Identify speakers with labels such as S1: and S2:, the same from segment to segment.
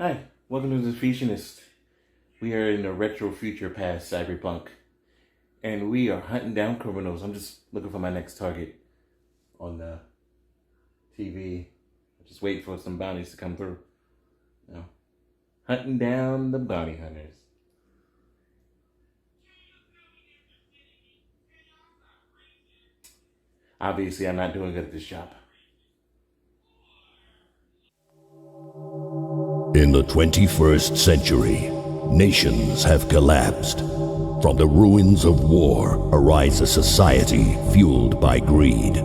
S1: Hi, welcome to Defeationist. We are in the retro future past cyberpunk, and we are hunting down criminals. I'm just looking for my next target on the TV. Just waiting for some bounties to come through. Hunting down the bounty hunters. Obviously, I'm not doing good at this job.
S2: In the 21st century, nations have collapsed. From the ruins of war arise a society fueled by greed.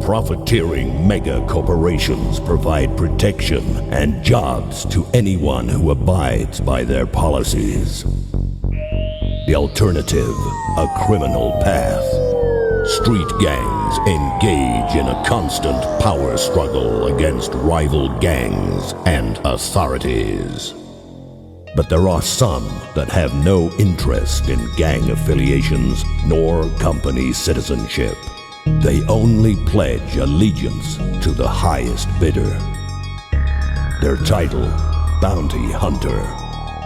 S2: Profiteering mega corporations provide protection and jobs to anyone who abides by their policies. The alternative, a criminal path. Street gangs engage in a constant power struggle against rival gangs and authorities. But there are some that have no interest in gang affiliations nor company citizenship. They only pledge allegiance to the highest bidder. Their title, Bounty Hunter.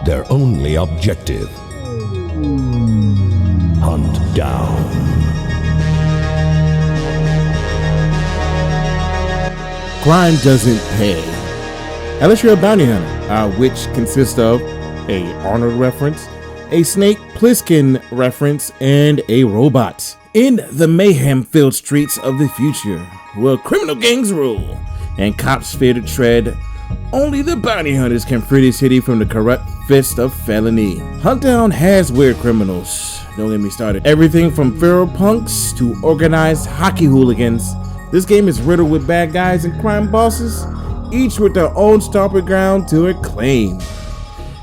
S2: Their only objective, hunt down.
S3: Crime doesn't pay, unless you're a bounty hunter, which consists of a Arnold reference, a Snake Plissken reference, and a robot. In the mayhem-filled streets of the future, where criminal gangs rule and cops fear to tread, only the bounty hunters can free the city from the corrupt fist of felony. Huntdown has weird criminals. Don't get me started. Everything from feral punks to organized hockey hooligans. This game is riddled with bad guys and crime bosses, each with their own stomping ground to acclaim.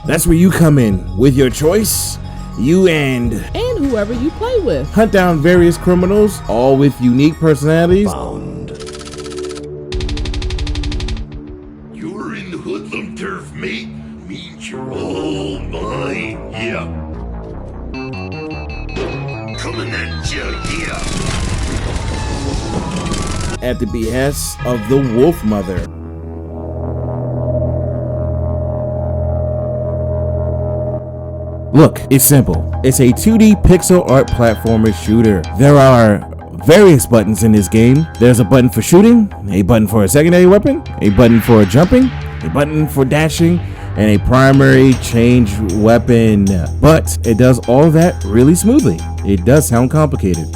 S3: That's where you come in with your choice. You and
S4: whoever you play with.
S3: Hunt down various criminals, all with unique personalities.
S2: Found.
S5: You're in the hoodlum turf, mate. Means you're all mine, yeah. Coming at you, yeah.
S3: At the behest of the Wolf Mother. Look, it's simple. It's a 2D pixel art platformer shooter. There are various buttons in this game. There's a button for shooting, a button for a secondary weapon, a button for jumping, a button for dashing, and a primary change weapon. But it does all that really smoothly. It does sound complicated.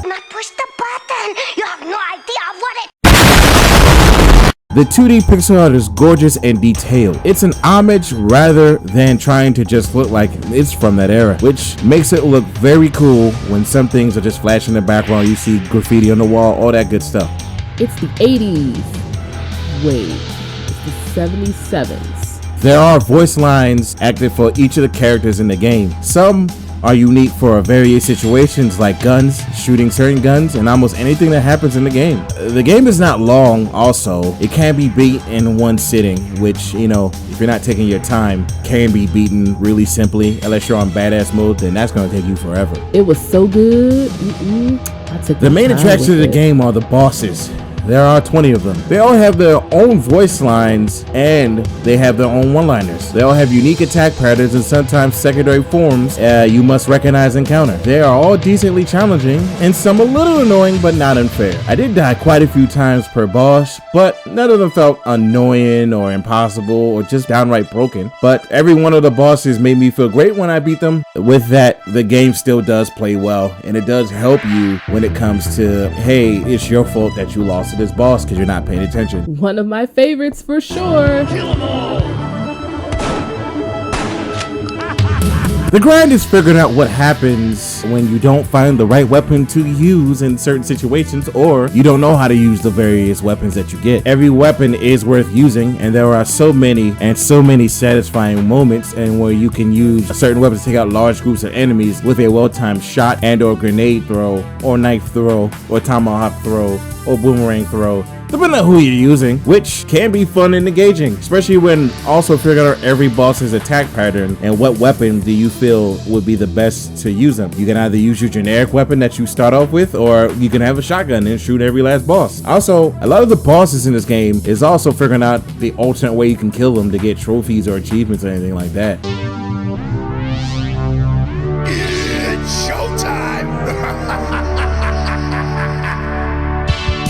S3: The 2D pixel art is gorgeous and detailed. It's an homage rather than trying to just look like it's from that era, which makes it look very cool when some things are just flashing in the background. You see graffiti on the wall, all that good stuff.
S4: It's the 80s. Wait, it's the 77s.
S3: There are voice lines active for each of the characters in the game. Some are unique for various situations like guns, shooting certain guns, and almost anything that happens in the game. The game is not long also. It can be beat in one sitting, which, you know, if you're not taking your time, can be beaten really simply. Unless you're on badass mode, then that's going to take you forever.
S4: It was so good. I took
S3: the main attraction of the game are the bosses. There are 20 of them. They all have their own voice lines and they have their own one-liners. They all have unique attack patterns and sometimes secondary forms you must recognize and counter. They are all decently challenging and some a little annoying but not unfair. I did die quite a few times per boss, but none of them felt annoying or impossible or just downright broken. But every one of the bosses made me feel great when I beat them. With that, the game still does play well and it does help you when it comes to, hey, it's your fault that you lost to this boss because you're not paying attention.
S4: One of my favorites for sure.
S3: The grind is figuring out what happens when you don't find the right weapon to use in certain situations, or you don't know how to use the various weapons that you get. Every weapon is worth using, and there are so many satisfying moments and where you can use a certain weapon to take out large groups of enemies with a well-timed shot and or grenade throw or knife throw or tomahawk throw or boomerang throw. depending on who you're using, which can be fun and engaging, especially when also figuring out every boss's attack pattern and what weapon do you feel would be the best to use them. You can either use your generic weapon that you start off with, or you can have a shotgun and shoot every last boss. Also, a lot of the bosses in this game is also figuring out the alternate way you can kill them to get trophies or achievements or anything like that.
S5: It's showtime!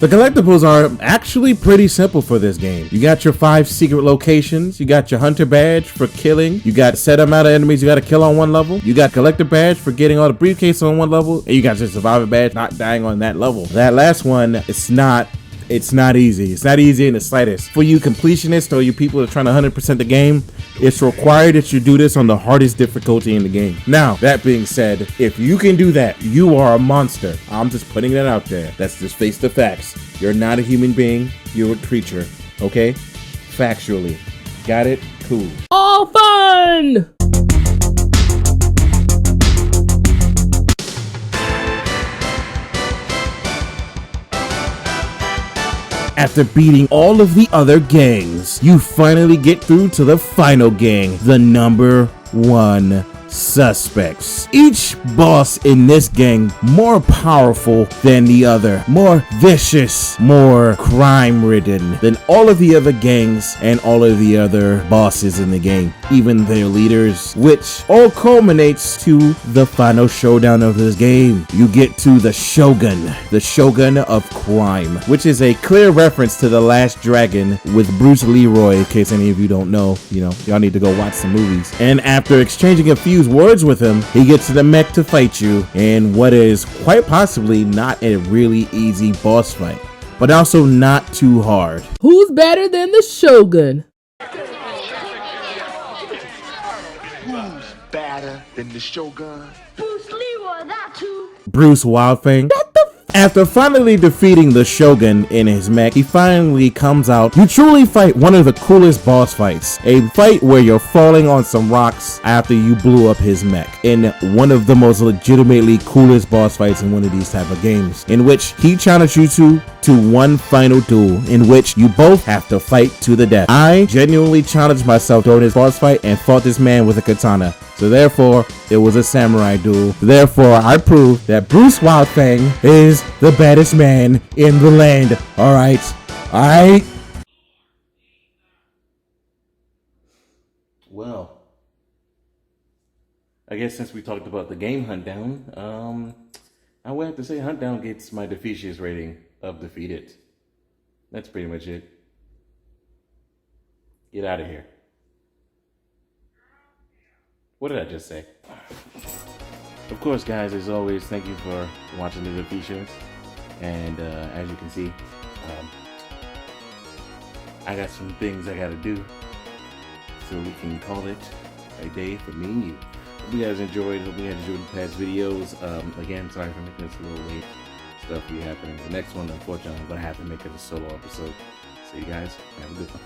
S3: The collectibles are actually pretty simple for this game. You got your 5 secret locations, you got your hunter badge for killing, you got a set amount of enemies you got to kill on one level, you got collector badge for getting all the briefcase on one level, and you got your survivor badge not dying on that level. That last one, it's not easy. It's not easy in the slightest. For you completionists or you people that are trying to 100% the game, it's required that you do this on the hardest difficulty in the game. Now, that being said, if you can do that, you are a monster. I'm just putting that out there. That's just face the facts. You're not a human being. You're a creature. Okay? Factually. Got it? Cool.
S4: All fun!
S3: After beating all of the other gangs, you finally get through to the final gang, the number 1 suspects. Each boss in this gang more powerful than the other, more vicious, more crime-ridden than all of the other gangs and all of the other bosses in the game, even their leaders, which all culminates to the final showdown of this game. You get to the Shogun of crime, which is a clear reference to The Last Dragon with Bruce Leroy, in case any of you don't know. Y'all need to go watch some movies. And after exchanging a few words with him, he gets to the mech to fight you in what is quite possibly not a really easy boss fight, but also not too hard.
S4: Who's better than the Shogun?
S6: Who's better than the Shogun?
S7: Bruce Leroy, that too.
S3: Bruce Wildfang. After finally defeating the Shogun in his mech, he finally comes out. You truly fight one of the coolest boss fights. A fight where you're falling on some rocks after you blew up his mech. In one of the most legitimately coolest boss fights in one of these type of games. In which he challenged you to one final duel in which you both have to fight to the death. I genuinely challenged myself during this boss fight and fought this man with a katana. So therefore, it was a samurai duel. Therefore, I proved that Bruce Wildfang is the baddest man in the land. Alright?
S1: Well, I guess since we talked about the game Huntdown, I would have to say Huntdown gets my Defeationist rating of defeated. That's pretty much it. Get out of here. What did I just say? Of course, guys, as always, thank you for watching the Defeationist. And as you can see, I got some things I gotta do, so we can call it a day for me and you. Hope you guys enjoyed. Hope you guys enjoyed the past videos. Again, sorry for making this a little late. Stuff be happening. The next one, unfortunately, I'm gonna have to make it a solo episode. So you guys have a good one.